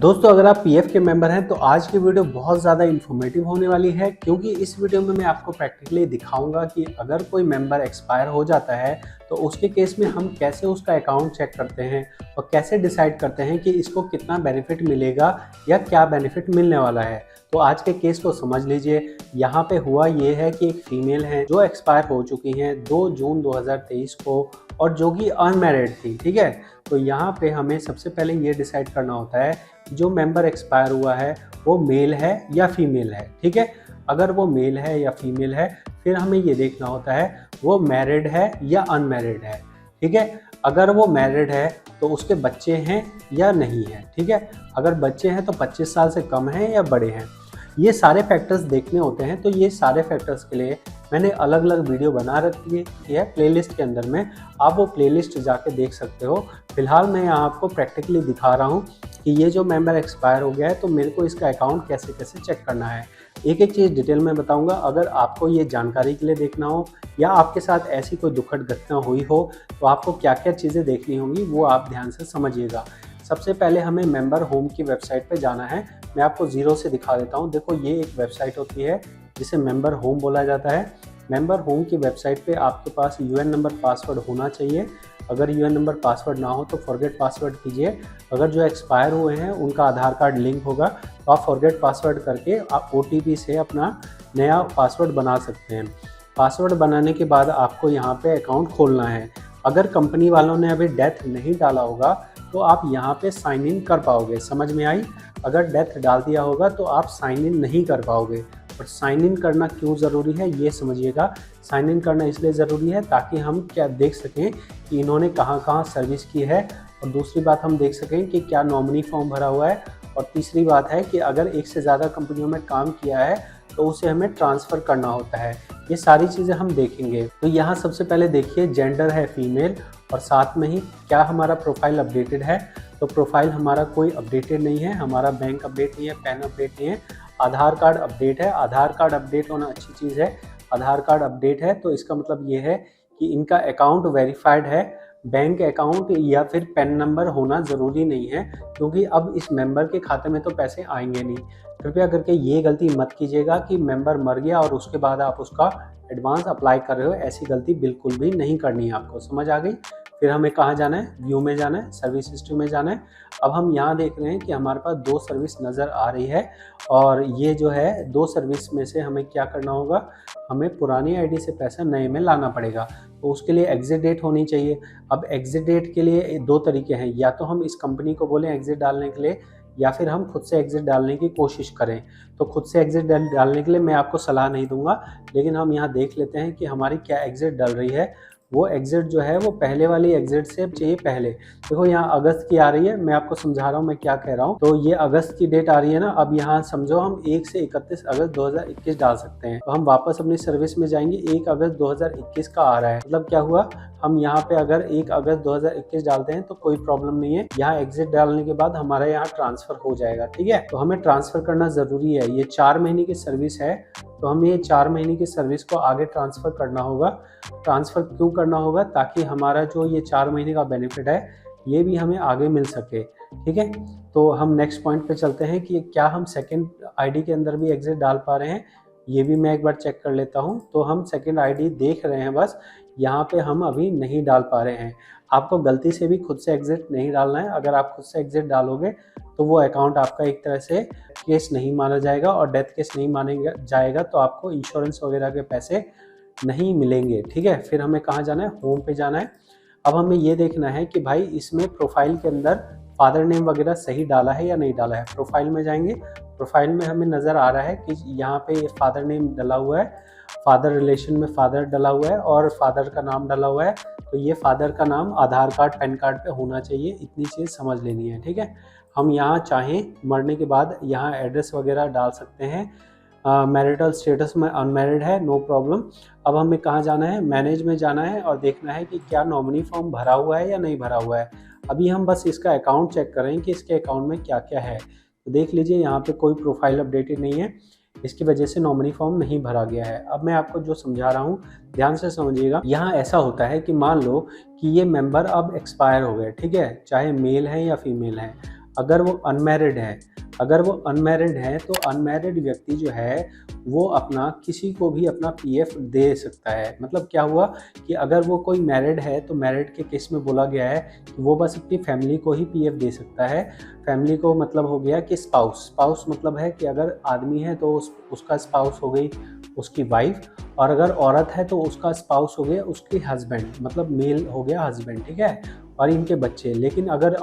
दोस्तों अगर आप पीएफ के मेंबर हैं तो आज की वीडियो बहुत ज़्यादा इन्फॉर्मेटिव होने वाली है, क्योंकि इस वीडियो में मैं आपको प्रैक्टिकली दिखाऊंगा कि अगर कोई मेंबर एक्सपायर हो जाता है तो उसके केस में हम कैसे उसका अकाउंट चेक करते हैं और कैसे डिसाइड करते हैं कि इसको कितना बेनिफिट मिलेगा या क्या बेनिफिट मिलने वाला है। तो आज के केस को समझ लीजिए। यहाँ पे हुआ ये है कि एक फीमेल है जो एक्सपायर हो चुकी हैं 2 जून 2023 को और जो कि अनमैरिड थी, ठीक है। तो यहाँ पे हमें सबसे पहले ये डिसाइड करना होता है जो मेंबर एक्सपायर हुआ है वो मेल है या फीमेल है, ठीक है। अगर वो मेल है या फीमेल है फिर हमें ये देखना होता है वो मैरिड है या अनमैरिड है, ठीक है। अगर वो मैरिड है तो उसके बच्चे हैं या नहीं है, ठीक है। अगर बच्चे हैं तो 25 साल से कम हैं या बड़े हैं, ये सारे फैक्टर्स देखने होते हैं। तो ये सारे फैक्टर्स के लिए मैंने अलग अलग वीडियो बना रखी है प्लेलिस्ट के अंदर में, आप वो प्लेलिस्ट जाके देख सकते हो। फिलहाल मैं यहाँ आपको प्रैक्टिकली दिखा रहा हूँ कि ये जो मेंबर एक्सपायर हो गया है तो मेरे को इसका अकाउंट कैसे कैसे चेक करना है। एक एक चीज़ डिटेल में बताऊंगा। अगर आपको ये जानकारी के लिए देखना हो या आपके साथ ऐसी कोई दुखद घटना हुई हो तो आपको क्या क्या चीज़ें देखनी होंगी वो आप ध्यान से समझिएगा। सबसे पहले हमें मेंबर होम की वेबसाइट पे जाना है। मैं आपको ज़ीरो से दिखा देता हूँ। देखो ये एक वेबसाइट होती है जिसे मेंबर होम बोला जाता है। मेंबर होम की वेबसाइट पे आपके पास यूएन नंबर पासवर्ड होना चाहिए। अगर यूएन नंबर पासवर्ड ना हो तो फॉरगेट पासवर्ड कीजिए। अगर जो एक्सपायर हुए हैं उनका आधार कार्ड लिंक होगा तो आप फॉरगेट पासवर्ड करके आप ओटीपी से अपना नया पासवर्ड बना सकते हैं। पासवर्ड बनाने के बाद आपको यहाँ पे अकाउंट खोलना है। अगर कंपनी वालों ने अभी डेथ नहीं डाला होगा तो आप यहाँ पे साइन इन कर पाओगे। समझ में आई? अगर डेथ डाल दिया होगा तो आप साइन इन नहीं कर पाओगे। और साइन इन करना क्यों ज़रूरी है ये समझिएगा। साइन इन करना इसलिए ज़रूरी है ताकि हम क्या देख सकें कि इन्होंने कहाँ कहाँ सर्विस की है, और दूसरी बात हम देख सकें कि क्या नॉमिनी फॉर्म भरा हुआ है, और तीसरी बात है कि अगर एक से ज़्यादा कंपनियों में काम किया है तो उसे हमें ट्रांसफ़र करना होता है। ये सारी चीज़ें हम देखेंगे। तो यहाँ सबसे पहले देखिए जेंडर है फीमेल, और साथ में ही क्या हमारा प्रोफाइल अपडेटेड है। तो प्रोफाइल हमारा कोई अपडेटेड नहीं है, हमारा बैंक अपडेट नहीं है, पैन अपडेट नहीं है। आधार कार्ड अपडेट है। आधार कार्ड अपडेट होना अच्छी चीज़ है। आधार कार्ड अपडेट है तो इसका मतलब ये है कि इनका अकाउंट वेरीफाइड है। बैंक अकाउंट या फिर पैन नंबर होना ज़रूरी नहीं है, क्योंकि अब इस मेंबर के खाते में तो पैसे आएंगे नहीं। कृपया करके ये गलती मत कीजिएगा कि मेंबर मर गया और उसके बाद आप उसका एडवांस अप्लाई कर रहे हो। ऐसी गलती बिल्कुल भी नहीं करनी है आपको। समझ आ गई? फिर हमें कहाँ जाना है? व्यू में जाना है, सर्विस हिस्ट्री में जाना है। अब हम यहाँ देख रहे हैं कि हमारे पास 2 सर्विस नज़र आ रही है, और ये जो है 2 सर्विस में से हमें क्या करना होगा, हमें पुरानी आईडी से पैसा नए में लाना पड़ेगा। तो उसके लिए एग्जिट डेट होनी चाहिए। अब एग्जिट डेट के लिए 2 तरीके हैं, या तो हम इस कंपनी को बोलें एग्जिट डालने के लिए या फिर हम खुद से एग्जिट डालने की कोशिश करें। तो खुद से एग्जिट डालने के लिए मैं आपको सलाह नहीं दूंगा, लेकिन हम यहाँ देख लेते हैं कि हमारी क्या एग्जिट डल रही है। वो एग्जिट जो है वो पहले वाली एग्जिट से चाहिए पहले। देखो यहाँ अगस्त की आ रही है, मैं आपको समझा रहा हूँ मैं क्या कह रहा हूँ। तो ये अगस्त की डेट आ रही है ना। अब यहाँ समझो हम 1 से 31 अगस्त 2021 डाल सकते हैं। तो हम वापस अपनी सर्विस में जाएंगे। 1 अगस्त 2021 का आ रहा है, मतलब क्या हुआ, हम यहाँ पे अगर 1 अगस्त 2021 डालते हैं तो कोई प्रॉब्लम नहीं है। यहाँ एग्जिट डालने के बाद हमारा यहाँ ट्रांसफर हो जाएगा, ठीक है। तो हमें ट्रांसफर करना ज़रूरी है। ये 4 महीने की सर्विस है तो हमें ये 4 महीने की सर्विस को आगे ट्रांसफ़र करना होगा। ट्रांसफ़र क्यों करना होगा? ताकि हमारा जो ये 4 महीने का बेनिफिट है ये भी हमें आगे मिल सके, ठीक है। तो हम नेक्स्ट पॉइंट पे चलते हैं कि क्या हम सेकंड आईडी के अंदर भी एग्जिट डाल पा रहे हैं। ये भी मैं एक बार चेक कर लेता हूँ। तो हम सेकंड आईडी देख रहे हैं, बस यहाँ पे हम अभी नहीं डाल पा रहे हैं। आपको गलती से भी खुद से एग्जिट नहीं डालना है। अगर आप खुद से एग्जिट डालोगे तो वो अकाउंट आपका एक तरह से केस नहीं माना जाएगा, और डेथ केस नहीं माना जाएगा तो आपको इंश्योरेंस वगैरह के पैसे नहीं मिलेंगे, ठीक है। फिर हमें कहाँ जाना है? होम पे जाना है। अब हमें ये देखना है कि भाई इसमें प्रोफाइल के अंदर फादर नेम वगैरह सही डाला है या नहीं डाला है। प्रोफाइल में जाएंगे। प्रोफाइल में हमें नज़र आ रहा है कि यहाँ पे फादर नेम डला हुआ है, फादर रिलेशन में फादर डला हुआ है और फादर का नाम डला हुआ है। तो ये फादर का नाम आधार कार्ड पैन कार्ड पे होना चाहिए। इतनी चीज़ समझ लेनी है, ठीक है। हम यहाँ चाहें मरने के बाद यहाँ एड्रेस वगैरह डाल सकते हैं। मैरिटल स्टेटस में अनमैरिड है, नो प्रॉब्लम। अब हमें कहाँ जाना है? मैनेज में जाना है और देखना है कि क्या नॉमिनी फॉर्म भरा हुआ है या नहीं भरा हुआ है। अभी हम बस इसका अकाउंट चेक करें कि इसके अकाउंट में क्या क्या है। तो देख लीजिए यहाँ पे कोई प्रोफाइल अपडेटेड नहीं है, इसकी वजह से नॉमिनी फॉर्म नहीं भरा गया है। अब मैं आपको जो समझा रहा हूँ ध्यान से समझिएगा। यहाँ ऐसा होता है कि मान लो कि ये मेंबर अब एक्सपायर हो गए, ठीक है, चाहे मेल है या फीमेल है। अगर वो अनमैरिड है तो अनमैरिड व्यक्ति जो है वो अपना किसी को भी अपना पीएफ दे सकता है। मतलब क्या हुआ कि अगर वो कोई मैरिड है तो मैरिड के केस में बोला गया है कि वो बस अपनी फैमिली को ही पीएफ दे सकता है। फैमिली को मतलब हो गया कि स्पाउस मतलब है कि अगर आदमी है तो उसका स्पाउस हो गई उसकी वाइफ, और अगर औरत है तो उसका स्पाउस हो गया उसकी हस्बैंड, मतलब मेल हो गया हस्बैंड, ठीक है, और इनके बच्चे। लेकिन अगर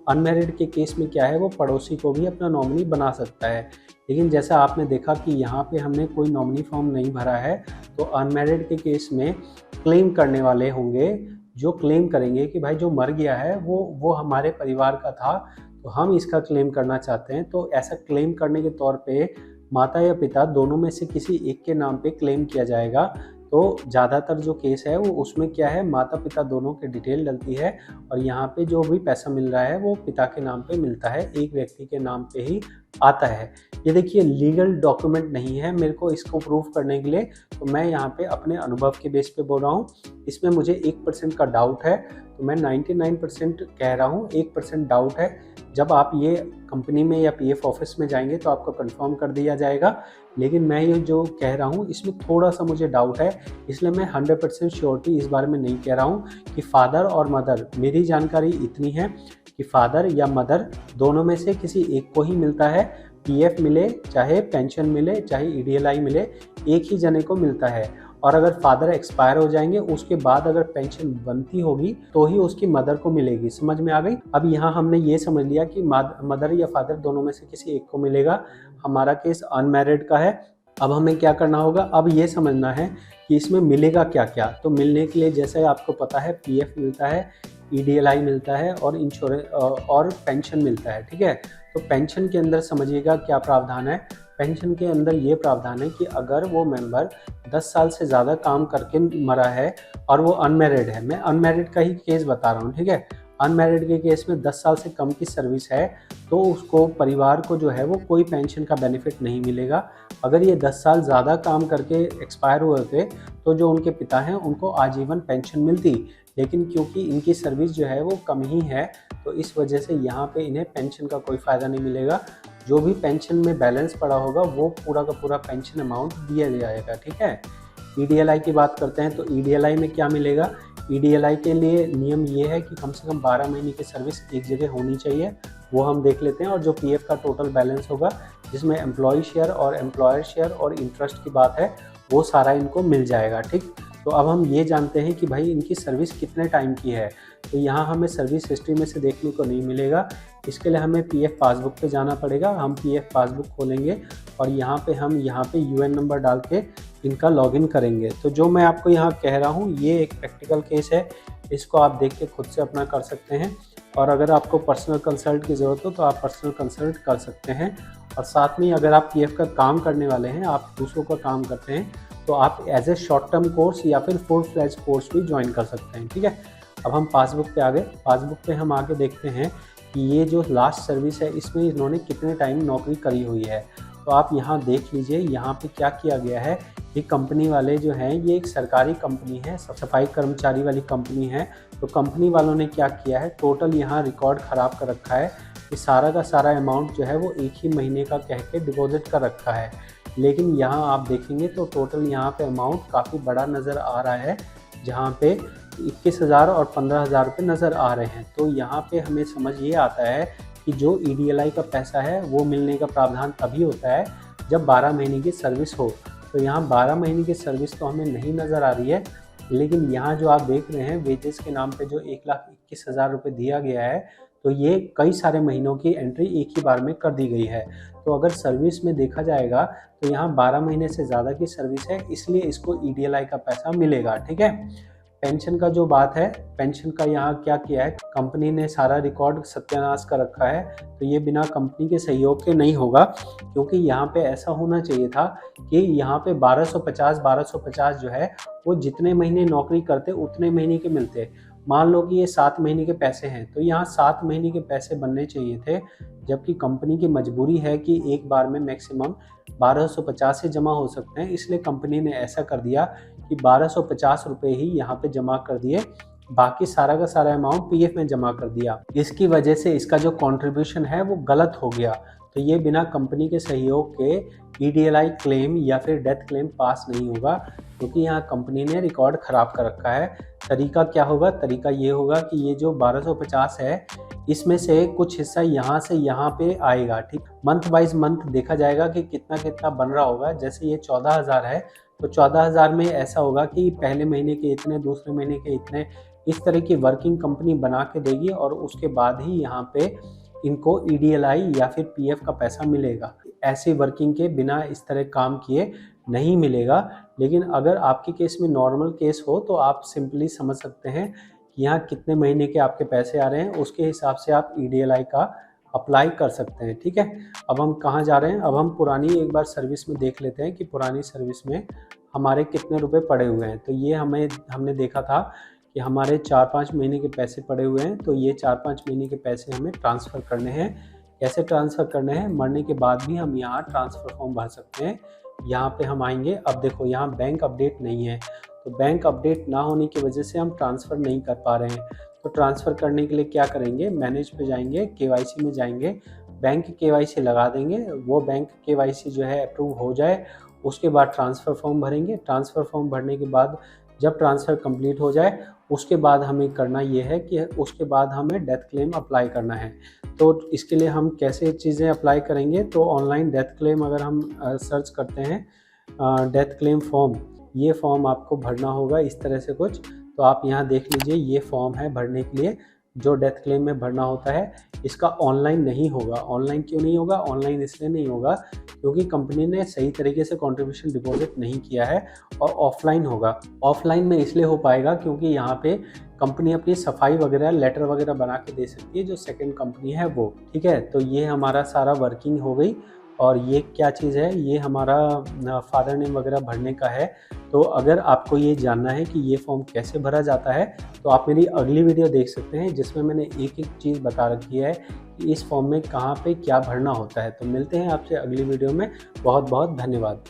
अनमैरिड के केस में क्या है, वो पड़ोसी को भी अपना नॉमिनी बना सकता है। लेकिन जैसा आपने देखा कि यहाँ पे हमने कोई नॉमिनी फॉर्म नहीं भरा है, तो अनमैरिड के केस में क्लेम करने वाले होंगे जो क्लेम करेंगे कि भाई जो मर गया है वो हमारे परिवार का था, तो हम इसका क्लेम करना चाहते हैं। तो ऐसा क्लेम करने के तौर पे माता या पिता दोनों में से किसी एक के नाम पे क्लेम किया जाएगा। तो ज़्यादातर जो केस है वो उसमें क्या है, माता पिता दोनों की डिटेल डलती है और यहाँ पे जो भी पैसा मिल रहा है वो पिता के नाम पे मिलता है, एक व्यक्ति के नाम पे ही आता है। ये देखिए लीगल डॉक्यूमेंट नहीं है मेरे को इसको प्रूफ करने के लिए, तो मैं यहाँ पे अपने अनुभव के बेस पे बोल रहा हूँ। इसमें मुझे 1% का डाउट है, तो मैं 99% कह रहा हूँ, 1% डाउट है। जब आप ये कंपनी में या पीएफ ऑफिस में जाएंगे तो आपको कंफर्म कर दिया जाएगा। लेकिन मैं ये जो कह रहा हूँ इसमें थोड़ा सा मुझे डाउट है, इसलिए मैं 100% श्योरिटी इस बारे में नहीं कह रहा हूँ कि फादर और मदर, मेरी जानकारी इतनी है कि फादर या मदर दोनों में से किसी एक को ही मिलता है पीएफ, मिले चाहे पेंशन मिले चाहे ईडीएलआई मिले, एक ही जने को मिलता है। और अगर फादर एक्सपायर हो जाएंगे उसके बाद अगर पेंशन बनती होगी तो ही उसकी मदर को मिलेगी। समझ में आ गई? अब यहाँ हमने ये समझ लिया कि मदर या फादर दोनों में से किसी एक को मिलेगा। हमारा केस अनमैरिड का है। अब हमें क्या करना होगा, अब ये समझना है कि इसमें मिलेगा क्या क्या। तो मिलने के लिए जैसे आपको पता है पीएफ मिलता है, ईडीएलआई मिलता है और इंश्योरेंस और पेंशन मिलता है, ठीक है। तो पेंशन के अंदर समझिएगा क्या प्रावधान है। पेंशन के अंदर ये प्रावधान है कि अगर वो मेंबर 10 साल से ज़्यादा काम करके मरा है और वो अनमैरिड है, मैं अनमैरिड का ही केस बता रहा हूँ, ठीक है। अनमैरिड के केस में 10 साल से कम की सर्विस है तो उसको परिवार को जो है वो कोई पेंशन का बेनिफिट नहीं मिलेगा। अगर ये 10 साल ज़्यादा काम करके एक्सपायर हुए थे तो जो उनके पिता हैं उनको आजीवन पेंशन मिलती, लेकिन क्योंकि इनकी सर्विस जो है वो कम ही है तो इस वजह से यहाँ पे इन्हें पेंशन का कोई फ़ायदा नहीं मिलेगा। जो भी पेंशन में बैलेंस पड़ा होगा वो पूरा का पूरा पेंशन अमाउंट दिया जाएगा, ठीक है। ईडीएलआई की बात करते हैं तो ईडीएलआई में क्या मिलेगा। ईडीएलआई के लिए नियम ये है कि कम से कम 12 महीने की सर्विस एक जगह होनी चाहिए, वो हम देख लेते हैं। और जो पीएफ का टोटल बैलेंस होगा जिसमें एम्प्लॉय शेयर और एम्प्लॉयर शेयर और इंटरेस्ट की बात है वो सारा इनको मिल जाएगा, ठीक। तो अब हम ये जानते हैं कि भाई इनकी सर्विस कितने टाइम की है, तो यहाँ हमें सर्विस हिस्ट्री में से देखने को नहीं मिलेगा। इसके लिए हमें पीएफ पासबुक पे जाना पड़ेगा। हम पीएफ पासबुक खोलेंगे और यहाँ पे यूएन नंबर डाल के इनका लॉगिन करेंगे। तो जो मैं आपको यहाँ कह रहा हूँ ये एक प्रैक्टिकल केस है, इसको आप देख के खुद से अपना कर सकते हैं। और अगर आपको पर्सनल कंसल्ट की ज़रूरत हो तो आप पर्सनल कंसल्ट कर सकते हैं। और साथ में अगर आप पीएफ का काम करने वाले हैं, आप दूसरों का काम करते हैं, तो आप as a short term course या फिर फुल फ्लेज कोर्स भी ज्वाइन कर सकते हैं, ठीक है। अब हम पासबुक पे आ गए। पासबुक पे हम आके देखते हैं कि ये जो लास्ट सर्विस है इसमें इन्होंने कितने टाइम नौकरी करी हुई है। तो आप यहाँ देख लीजिए, यहाँ पे क्या किया गया है। ये कंपनी वाले जो हैं ये एक सरकारी कंपनी है, सफाई कर्मचारी वाली कंपनी है। तो कंपनी वालों ने क्या किया है, टोटल यहाँ रिकॉर्ड ख़राब कर रखा है कि सारा का सारा अमाउंट जो है वो एक ही महीने का कह के डिपॉजिट कर रखा है। लेकिन यहाँ आप देखेंगे तो टोटल यहाँ पे अमाउंट काफ़ी बड़ा नज़र आ रहा है, जहाँ पे 21,000 और 15,000 रुपये नज़र आ रहे हैं। तो यहाँ पे हमें समझ ये आता है कि जो ईडीएलआई का पैसा है वो मिलने का प्रावधान तभी होता है जब 12 महीने की सर्विस हो। तो यहाँ 12 महीने की सर्विस तो हमें नहीं नज़र आ रही है, लेकिन यहाँ जो आप देख रहे हैं वेजेस के नाम पे जो 1,21,000 रुपये दिया गया है, तो ये कई सारे महीनों की एंट्री एक ही बार में कर दी गई है। तो अगर सर्विस में देखा जाएगा तो यहाँ 12 महीने से ज़्यादा की सर्विस है, इसलिए इसको ईडीएलआई का पैसा मिलेगा, ठीक है। पेंशन का जो बात है, पेंशन का यहाँ क्या किया है, कंपनी ने सारा रिकॉर्ड सत्यानाश कर रखा है। तो ये बिना कंपनी के सहयोग के नहीं होगा, क्योंकि यहाँ पे ऐसा होना चाहिए था कि यहाँ पे 1250 जो है वो जितने महीने नौकरी करते उतने महीने के मिलते। मान लो कि ये 7 महीने के पैसे हैं तो यहाँ 7 महीने के पैसे बनने चाहिए थे, जबकि कंपनी की मजबूरी है कि एक बार में मैक्सिमम 1250 से जमा हो सकते हैं। इसलिए कंपनी ने ऐसा कर दिया कि 1250 रुपये ही यहाँ पे जमा कर दिए बाकी सारा का सारा अमाउंट पीएफ में जमा कर दिया। इसकी वजह से इसका जो कंट्रीब्यूशन है वो गलत हो गया। तो ये बिना कंपनी के सहयोग के ईडीएलआई क्लेम या फिर डेथ क्लेम पास नहीं होगा, क्योंकि यहाँ कंपनी ने रिकॉर्ड ख़राब कर रखा है। तरीका क्या होगा? तरीका ये होगा कि ये जो 1250 है, इसमें से कुछ हिस्सा यहाँ से यहाँ पे आएगा, ठीक। मंथ वाइज मंथ देखा जाएगा कि कितना कितना बन रहा होगा। जैसे ये 14,000 है, तो 14,000 में ऐसा होगा कि पहले महीने के इतने, दूसरे महीने के इतने, इस तरह की वर्किंग कंपनी बना के देगी और उसके बाद ही यहाँ पे इनको ईडीएलआई या फिर पीएफ का पैसा मिलेगा। ऐसे वर्किंग के बिना इस तरह काम किए नहीं मिलेगा। लेकिन अगर आपके केस में नॉर्मल केस हो तो आप सिंपली समझ सकते हैं कि यहाँ कितने महीने के आपके पैसे आ रहे हैं, उसके हिसाब से आप ईडीएलआई का अप्लाई कर सकते हैं, ठीक है। अब हम कहाँ जा रहे हैं? अब हम पुरानी एक बार सर्विस में देख लेते हैं कि पुरानी सर्विस में हमारे कितने रुपए पड़े हुए हैं। तो ये हमने देखा था कि हमारे 4-5 महीने के पैसे पड़े हुए हैं। तो ये 4-5 महीने के पैसे हमें ट्रांसफ़र करने हैं। कैसे ट्रांसफ़र करने हैं? मरने के बाद भी हम यहाँ ट्रांसफ़र फॉर्म भर सकते हैं। यहाँ पे हम आएंगे। अब देखो यहाँ बैंक अपडेट नहीं है, तो बैंक अपडेट ना होने की वजह से हम ट्रांसफ़र नहीं कर पा रहे हैं। तो ट्रांसफ़र करने के लिए क्या करेंगे? मैनेज पे जाएंगे, केवाईसी में जाएंगे, बैंक केवाईसी लगा देंगे। वो बैंक केवाईसी जो है अप्रूव हो जाए, उसके बाद ट्रांसफ़र फॉर्म भरेंगे। ट्रांसफ़र फॉर्म भरने के बाद जब ट्रांसफ़र कंप्लीट हो जाए, उसके बाद हमें करना ये है कि उसके बाद हमें डेथ क्लेम अप्लाई करना है। तो इसके लिए हम कैसे चीज़ें अप्लाई करेंगे? तो ऑनलाइन डेथ क्लेम अगर हम सर्च करते हैं डेथ क्लेम फॉर्म, ये फॉर्म आपको भरना होगा इस तरह से कुछ। तो आप यहाँ देख लीजिए, ये फॉर्म है भरने के लिए जो डेथ क्लेम में भरना होता है। इसका ऑनलाइन नहीं होगा। ऑनलाइन क्यों नहीं होगा? ऑनलाइन इसलिए नहीं होगा क्योंकि कंपनी ने सही तरीके से कंट्रीब्यूशन डिपॉजिट नहीं किया है, और ऑफलाइन होगा। ऑफलाइन में इसलिए हो पाएगा क्योंकि यहाँ पे कंपनी अपनी सफाई वगैरह, लेटर वगैरह बना के दे सकती है, जो सेकंड कंपनी है वो, ठीक है। तो ये हमारा सारा वर्किंग हो गई। और ये क्या चीज़ है? ये हमारा फादर नेम वगैरह भरने का है। तो अगर आपको ये जानना है कि ये फॉर्म कैसे भरा जाता है, तो आप मेरी अगली वीडियो देख सकते हैं, जिसमें मैंने एक एक चीज़ बता रखी है कि इस फॉर्म में कहाँ पे क्या भरना होता है। तो मिलते हैं आपसे अगली वीडियो में। बहुत बहुत धन्यवाद।